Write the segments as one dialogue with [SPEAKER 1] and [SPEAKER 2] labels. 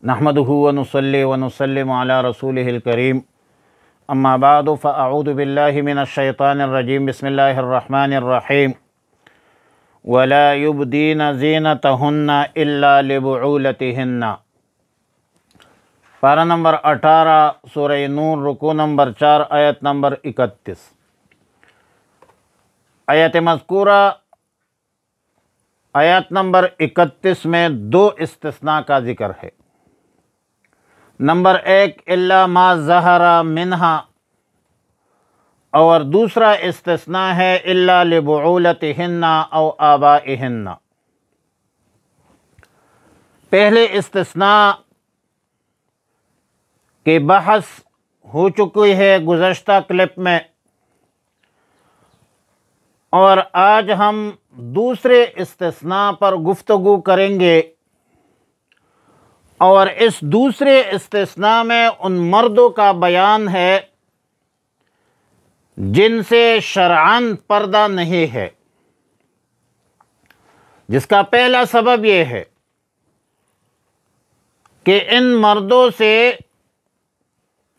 [SPEAKER 1] نحمدہ ونصلی ونسلم علی رسولہ الکریم اما بعد فاعوذ باللہ من الشیطان الرجیم بسم اللہ الرحمن الرحیم ولا یبدین زینتہن الا لبعولتہن۔ پارہ نمبر 18 سورہ نور، رکوع نمبر 4، آیت نمبر 31۔ آیت مذکورہ آیت نمبر 31 میں دو استثناء کا ذکر ہے۔ نمبر 1 الا ما ظہر منہا، اور دوسرا استثناء ہے الا لبعولتہن او آبائہن۔ پہلے استثناء کی بحث ہو چکی ہے گزشتہ کلپ میں، اور آج ہم دوسرے استثناء پر گفتگو کریں گے، اور اس دوسرے استثناء میں ان مردوں کا بیان ہے جن سے شرعاً پردہ نہیں ہے، جس کا پہلا سبب یہ ہے کہ ان مردوں سے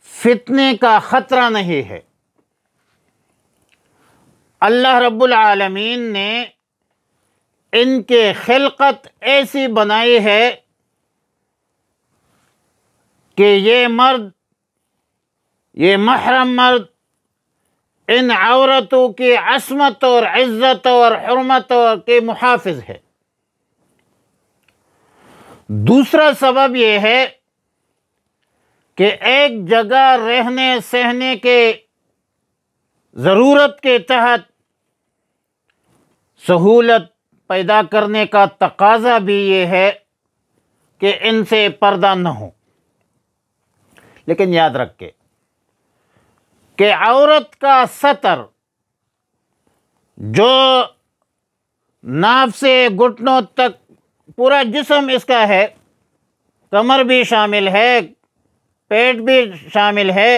[SPEAKER 1] فتنے کا خطرہ نہیں ہے۔ اللہ رب العالمین نے ان کے خلقت ایسی بنائی ہے کہ یہ مرد، یہ محرم مرد، ان عورتوں کی عصمت اور عزت اور حرمت کے محافظ ہے۔ دوسرا سبب یہ ہے کہ ایک جگہ رہنے سہنے کے ضرورت کے تحت سہولت پیدا کرنے کا تقاضا بھی یہ ہے کہ ان سے پردہ نہ ہو۔ لیکن یاد رکھیں کہ عورت کا ستر جو ناف سے گھٹنوں تک پورا جسم اس کا ہے، کمر بھی شامل ہے، پیٹ بھی شامل ہے،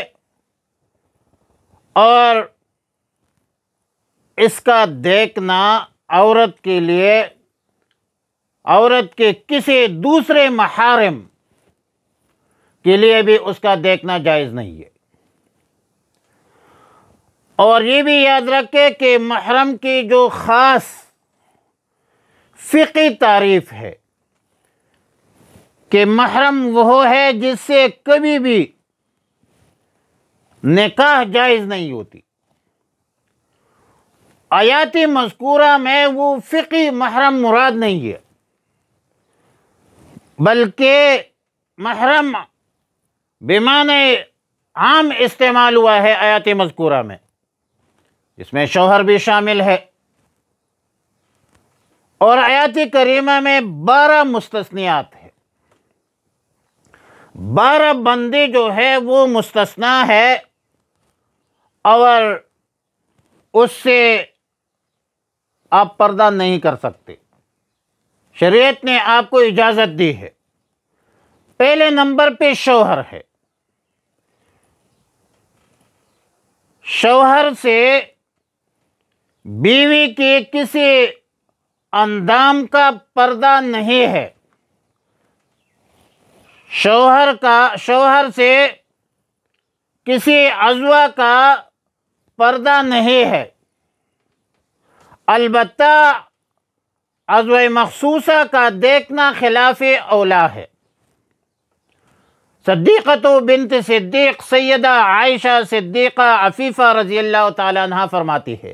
[SPEAKER 1] اور اس کا دیکھنا عورت کے لیے، عورت کے کسی دوسرے محارم کے لیے بھی اس کا دیکھنا جائز نہیں ہے۔ اور یہ بھی یاد رکھے کہ محرم کی جو خاص فقہی تعریف ہے کہ محرم وہ ہے جس سے کبھی بھی نکاح جائز نہیں ہوتی۔ آیات مذکورہ میں وہ فقہی محرم مراد نہیں ہے، بلکہ محرم بمعنی عام استعمال ہوا ہے آیات مذکورہ میں، جس میں شوہر بھی شامل ہے۔ اور آیات کریمہ میں 12 مستثنیات ہیں، 12 بندے جو ہے وہ مستثنیٰ ہے، اور اس سے آپ پردہ نہیں کر سکتے، شریعت نے آپ کو اجازت دی ہے۔ پہلے نمبر پہ شوہر ہے۔ شوہر سے بیوی کے کسی اندام کا پردہ نہیں ہے، شوہر سے کسی عضو کا پردہ نہیں ہے، البتہ عضو مخصوصہ کا دیکھنا خلاف اولا ہے۔ صدیقۃ بنت صدیق سیدہ عائشہ صدیقہ عفیفہ رضی اللہ تعالیٰ عنہ فرماتی ہے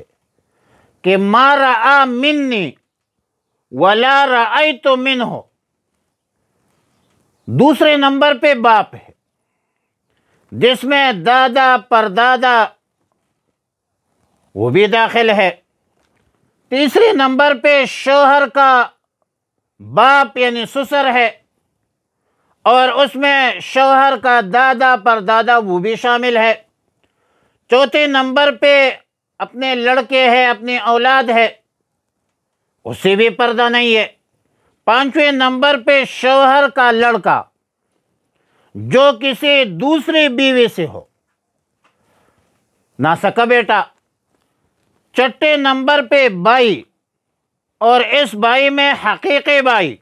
[SPEAKER 1] کہ ما رأى منی ولا رأیت منہ۔ دوسرے نمبر پہ باپ ہے، جس میں دادا پردادا وہ بھی داخل ہے۔ تیسرے نمبر پہ شوہر کا باپ یعنی سسر ہے، اور اس میں شوہر کا دادا پردادا وہ بھی شامل ہے۔ چوتھے نمبر پہ اپنے لڑکے ہے، اپنی اولاد ہے، اس سے بھی پردہ نہیں ہے۔ پانچویں نمبر پہ شوہر کا لڑکا جو کسی دوسری بیوی سے ہو، ناسکا بیٹا۔ چھٹے نمبر پہ بھائی، اور اس بھائی میں حقیقی بھائی۔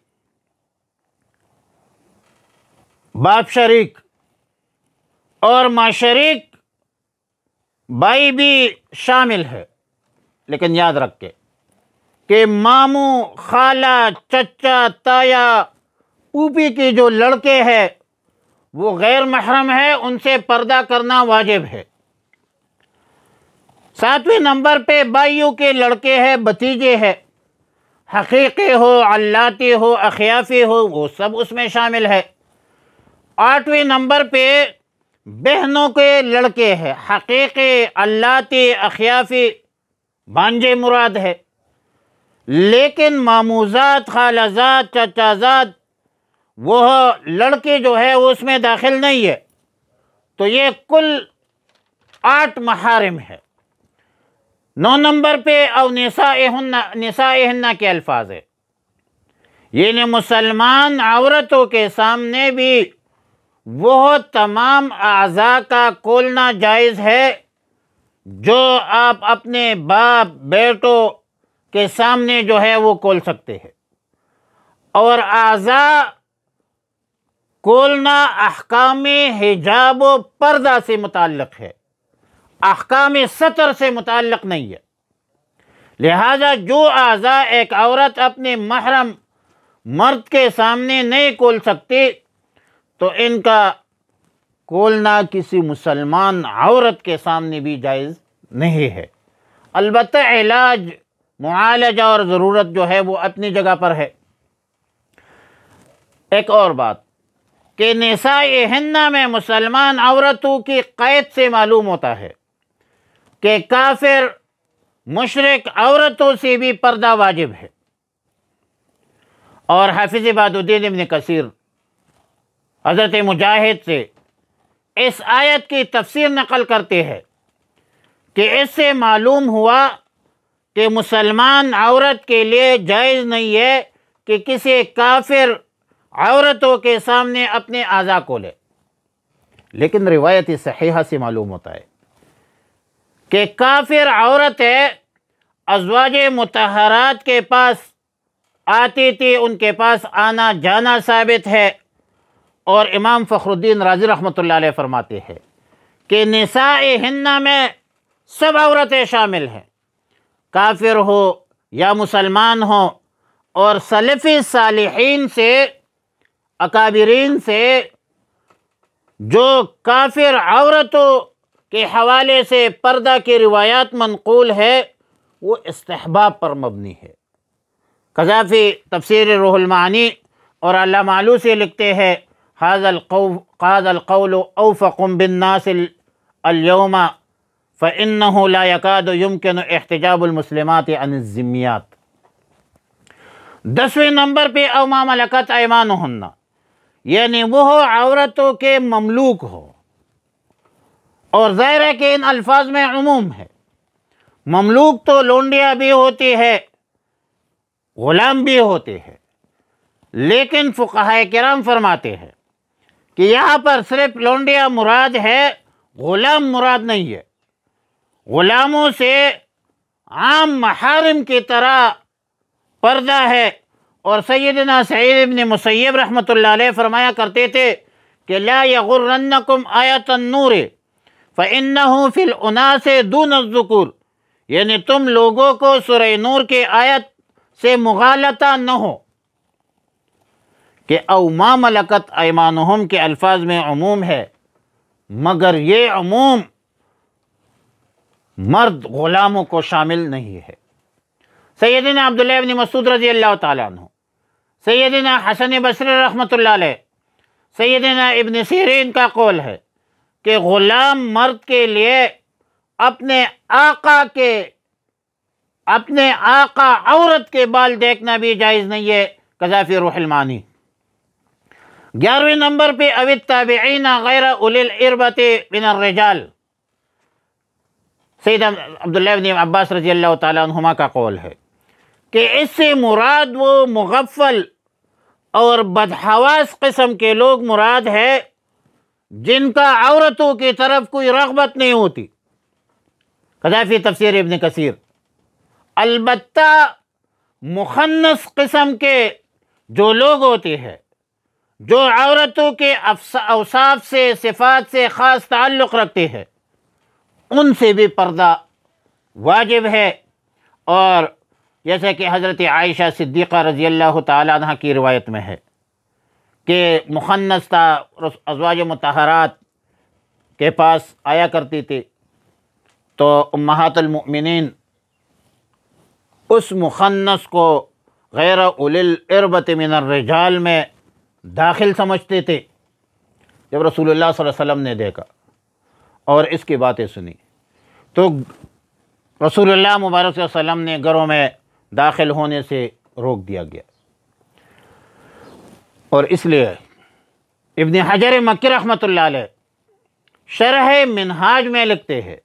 [SPEAKER 1] باپ شریک اور ماں شریک بھائی بھی شامل ہے، لیکن یاد رکھے کہ ماموں، خالہ، چچا، تایا، پھوپھی کے جو لڑکے ہیں وہ غیر محرم ہے، ان سے پردہ کرنا واجب ہے۔ 7ویں نمبر پہ بھائیوں کے لڑکے ہیں، بھتیجے ہیں، حقیقی ہو، علاتی ہو، اخیافی ہو، وہ سب اس میں شامل ہے۔ 8ویں نمبر پہ بہنوں کے لڑکے ہیں، حقیقی، علاتی، اخیافی، بھانجے مراد ہے، لیکن ماموزاد، خالازاد، چچازاد وہ لڑکے جو ہے وہ اس میں داخل نہیں ہے۔ تو یہ کل 8 محارم ہے۔ 9 نمبر پہ او نسائہن کے الفاظ ہے، یعنی مسلمان عورتوں کے سامنے بھی وہ تمام اعضاء کا کھولنا جائز ہے جو آپ اپنے باپ، بیٹوں کے سامنے جو ہے وہ کھول سکتے ہیں۔ اور اعضاء کھولنا احکام حجاب و پردہ سے متعلق ہے، احکام ستر سے متعلق نہیں ہے۔ لہذا جو اعضاء ایک عورت اپنے محرم مرد کے سامنے نہیں کھول سکتی تو ان کا کھولنا کسی مسلمان عورت کے سامنے بھی جائز نہیں ہے۔ البتہ علاج، معالجہ اور ضرورت جو ہے وہ اپنی جگہ پر ہے۔ ایک اور بات کہ نسائہن میں مسلمان عورتوں کی قید سے معلوم ہوتا ہے کہ کافر مشرک عورتوں سے بھی پردہ واجب ہے۔ اور حافظ عباد الدین ابن کثیر حضرت مجاہد سے اس آیت کی تفسیر نقل کرتے ہیں کہ اس سے معلوم ہوا کہ مسلمان عورت کے لیے جائز نہیں ہے کہ کسی کافر عورتوں کے سامنے اپنے اعضاء کھولے، لیکن روایت صحیحہ سے معلوم ہوتا ہے کہ کافر عورت ہے، ازواج مطہرات کے پاس آتی تھی، ان کے پاس آنا جانا ثابت ہے۔ اور امام فخر الدین رازی رحمۃ اللہ علیہ فرماتے ہیں کہ نسائہن میں سب عورتیں شامل ہیں، کافر ہو یا مسلمان ہو۔ اور سلفی صالحین سے، اکابرین سے جو کافر عورتوں کے حوالے سے پردہ کی روایات منقول ہے وہ استحباب پر مبنی ہے۔ قذافی تفسیر روح المعانی اور علامہ علوسی لکھتے ہیں هذا القول اوفق بالناس اليوم فإنه لا يكاد يمكن احتجاب المسلمات عن الذمیات۔ 10ویں نمبر پہ او ما ملکت ایمانہن، یعنی وہ عورتوں کے مملوک ہو۔ اور ظاہر ہے کہ ان الفاظ میں عموم ہے، مملوک تو لونڈیاں بھی ہوتی ہے، غلام بھی ہوتے ہیں، لیکن فقہائے کرام فرماتے ہیں کہ یہاں پر صرف لونڈیا مراد ہے، غلام مراد نہیں ہے۔ غلاموں سے عام محارم کی طرح پردہ ہے۔ اور سیدنا سعید بن مسیب رحمۃ اللہ علیہ فرمایا کرتے تھے کہ لا یغرنکم آیت النور فإنہ فی الاناس دون الذکور، یعنی تم لوگوں کو سورہ نور کی آیت سے مغالطہ نہ ہو کہ او ما ملکت ایمانہم کے الفاظ میں عموم ہے، مگر یہ عموم مرد غلاموں کو شامل نہیں ہے۔ سیدنا عبداللہ بن مسعود رضی اللہ تعالیٰ عنہ، سیدنا حسن بصری رحمۃ اللہ علیہ، سیدنا ابن سیرین کا قول ہے کہ غلام مرد کے لیے اپنے آقا عورت کے بال دیکھنا بھی جائز نہیں ہے۔ قذافی روح المعانی۔ 11ویں نمبر پہ او التابعین غیر اولی الاربۃ من الرجال، سید عبداللہ بن عباس رضی اللہ تعالیٰ عنہما کا قول ہے کہ اس سے مراد وہ مغفل اور بدحواس قسم کے لوگ مراد ہے جن کا عورتوں کی طرف کوئی رغبت نہیں ہوتی۔ قذافی تفسیر ابن کثیر۔ البتہ مخنث قسم کے جو لوگ ہوتے ہیں جو عورتوں کے اوصاف سے، صفات سے خاص تعلق رکھتے ہیں، ان سے بھی پردہ واجب ہے۔ اور جیسا کہ حضرت عائشہ صدیقہ رضی اللہ تعالیٰ عنہ کی روایت میں ہے کہ مخنث تھا، ازواج مطہرات کے پاس آیا کرتی تھی، تو امہات المؤمنین اس مخنث کو غیر اولی الاربۃ من الرجال میں داخل سمجھتے تھے۔ جب رسول اللہ صلی اللہ علیہ وسلم نے دیکھا اور اس کی باتیں سنی تو رسول اللہ مبارک صلی اللہ علیہ وسلم نے گھروں میں داخل ہونے سے روک دیا گیا۔ اور اس لیے ابن حجر مکی رحمۃ اللہ علیہ شرح منہاج میں لکھتے ہیں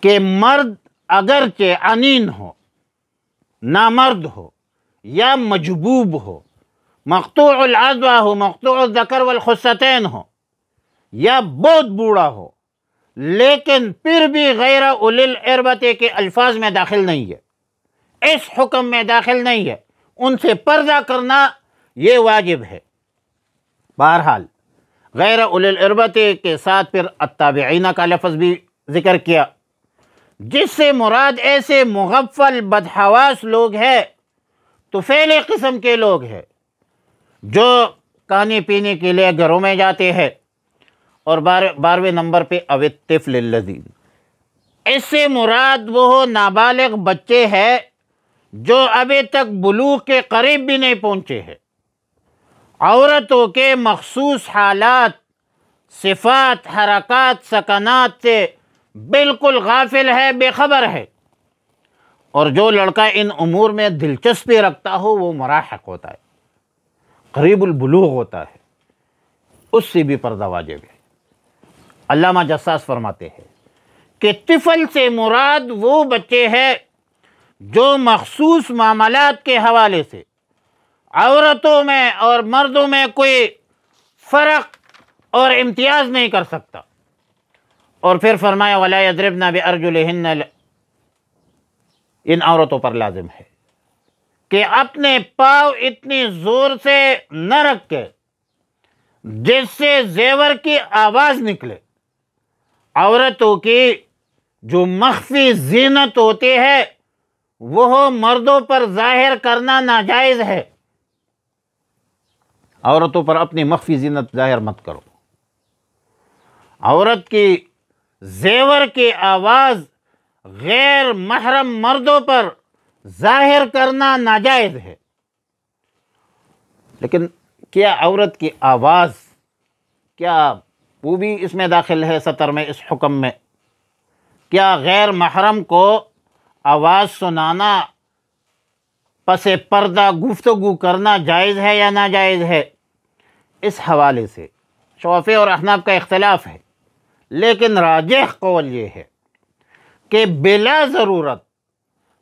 [SPEAKER 1] کہ مرد اگرچہ عنین ہو، نامرد ہو یا مجبوب ہو، مقطوع العضو ہو، مقطوع الذکر والخصتین ہو، یا بہت بوڑھا ہو، لیکن پھر بھی غیر اولی الاربۃ کے الفاظ میں داخل نہیں ہے، اس حکم میں داخل نہیں ہے، ان سے پردہ کرنا یہ واجب ہے۔ بہرحال غیر اولی الاربۃ کے ساتھ پھر التابعین کا لفظ بھی ذکر کیا، جس سے مراد ایسے مغفل بدحواس لوگ ہیں، طفیل قسم کے لوگ ہیں جو کھانے پینے کے لیے گھروں میں جاتے ہیں۔ اور 12ویں نمبر پہ او الطفل الذین، اس سے مراد وہ نابالغ بچے ہیں جو ابھی تک بلوغ کے قریب بھی نہیں پہنچے ہیں، عورتوں کے مخصوص حالات، صفات، حرکات، سکنات سے بالکل غافل ہے، بے خبر ہے۔ اور جو لڑکا ان امور میں دلچسپی رکھتا ہو وہ مراہق ہوتا ہے، قریب البلوغ ہوتا ہے، اس سے بھی پردہ واجب ہے۔ علامہ جساس فرماتے ہیں کہ طفل سے مراد وہ بچے ہیں جو مخصوص معاملات کے حوالے سے عورتوں میں اور مردوں میں کوئی فرق اور امتیاز نہیں کر سکتا۔ اور پھر فرمایا وَلَا يَضْرِبْنَ بِأَرْجُلِهِنَّ، ان عورتوں پر لازم ہے کہ اپنے پاؤں اتنی زور سے نہ رکھے جس سے زیور کی آواز نکلے۔ عورتوں کی جو مخفی زینت ہوتی ہے وہ مردوں پر ظاہر کرنا ناجائز ہے۔ عورتوں پر اپنی مخفی زینت ظاہر مت کرو۔ عورت کی زیور کی آواز غیر محرم مردوں پر ظاہر کرنا ناجائز ہے۔ لیکن کیا عورت کی آواز، کیا وہ بھی اس میں داخل ہے سطر میں، اس حکم میں؟ کیا غیر محرم کو آواز سنانا، پس پردہ گفتگو کرنا جائز ہے یا ناجائز ہے؟ اس حوالے سے شافعی اور احناف کا اختلاف ہے، لیکن راجح قول یہ ہے کہ بلا ضرورت،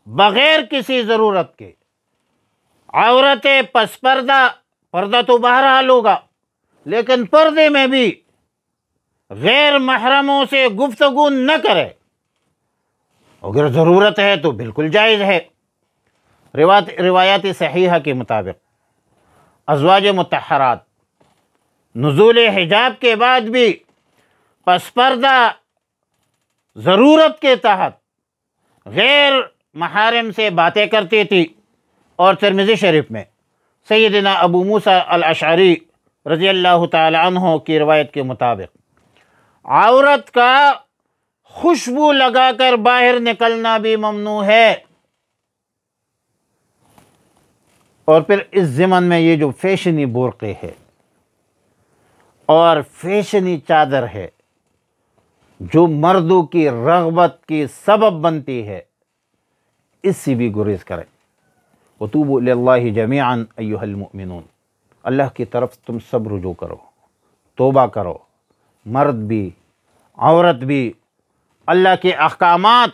[SPEAKER 1] بغیر کسی ضرورت کے عورتیں پس پردہ تو بہرحال ہوگا، لیکن پردے میں بھی غیر محرموں سے گفتگو نہ کرے۔ اگر ضرورت ہے تو بالکل جائز ہے۔ روایات صحیحہ کے مطابق ازواج مطہرات نزول حجاب کے بعد بھی پس پردہ ضرورت کے تحت غیر محارم سے باتیں کرتی تھی۔ اور ترمذی شریف میں سیدنا ابو موسیٰ الاشعری رضی اللہ تعالی عنہ کی روایت کے مطابق عورت کا خوشبو لگا کر باہر نکلنا بھی ممنوع ہے۔ اور پھر اس ضمن میں یہ جو فیشنی برقع ہے اور فیشنی چادر ہے جو مردوں کی رغبت کی سبب بنتی ہے، اس سے بھی گریز کریں۔ وَتُوبُوا إِلَى اللَّهِ جَمِيعًا أَيُّهَا الْمُؤْمِنُونَ، اللہ کی طرف تم سب رجوع کرو، توبہ کرو، مرد بھی عورت بھی، اللہ کے احکامات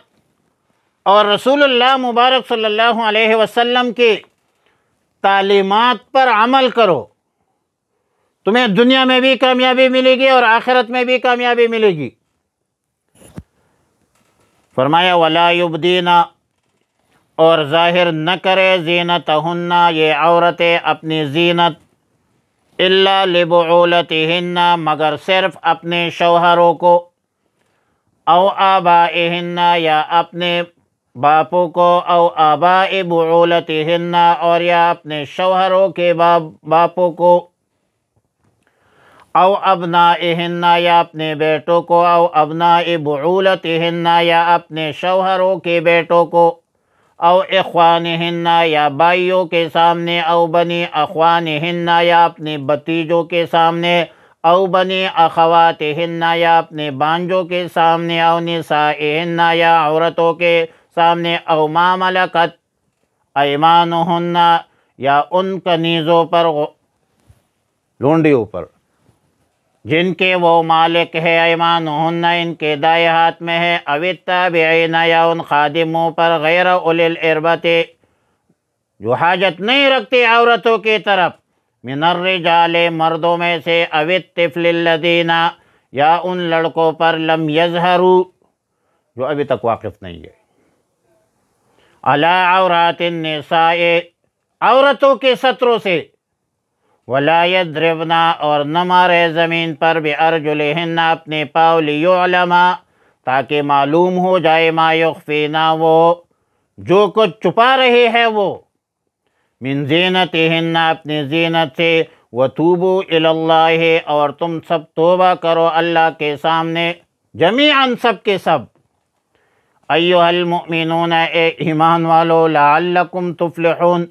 [SPEAKER 1] اور رسول اللہ مبارک صلی اللہ علیہ وسلم کی تعلیمات پر عمل کرو، تمہیں دنیا میں بھی کامیابی ملے گی اور آخرت میں بھی کامیابی ملے گی۔ فرمایا وَلَا يُبْدِينَ، اور ظاہر نہ کرے زینتہن، یہ عورتیں اپنی زینت، الا لبعولتہن، مگر صرف اپنے شوہروں کو، او آبائہن، یا اپنے باپوں کو، او آباء بعولتہن، اور یا اپنے شوہروں کے باپوں کو، او ابنائہن، یا اپنے بیٹوں کو، او ابناء بعولتہن، یا اپنے شوہروں کے بیٹوں کو، او اخوانہن، یا بھائیوں کے سامنے، او بنی اخوانہن، یا اپنے بھتیجوں کے سامنے، او بنی اخواتہن، یا اپنے بانجوں کے سامنے، او نسائہن، یا عورتوں کے سامنے، او ما ملکت ایمانہن، یا ان کنیزوں پر، لونڈیوں پر جن کے وہ مالک ہے، ایمانہن، ان کے دائیں ہاتھ میں ہے، او التابعین، یا ان خادموں پر، غیر اولی الاربۃ، جو حاجت نہیں رکھتے عورتوں کی طرف، من الرجال، مردوں میں سے، او الطفل الذین، یا ان لڑکوں پر، لم یظہروا، جو ابھی تک واقف نہیں ہے، علی عورات النساء، عورتوں کے ستروں سے، ولا یضربن، اور نہ مارے زمین پر، بارجلہن، اپنے پاؤں، لیعلم، تاکہ معلوم ہو جائے، ما یخفین، وہ جو کچھ چھپا رہے ہے وہ، من زینتہن، اپنی زینت سے، وتوبوا الی اللہ، اور تم سب توبہ کرو اللہ کے سامنے، جمیعاً، سب کے سب، ایھا المؤمنون، اے ایمان والو، لعلکم تفلحون،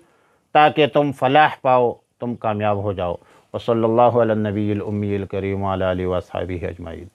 [SPEAKER 1] تاکہ تم فلاح پاؤ، تم کامیاب ہو جاؤ۔ وصلی اللہ علی النبی الامی الکریم وعلی آلہ واصحابہ اجمعین۔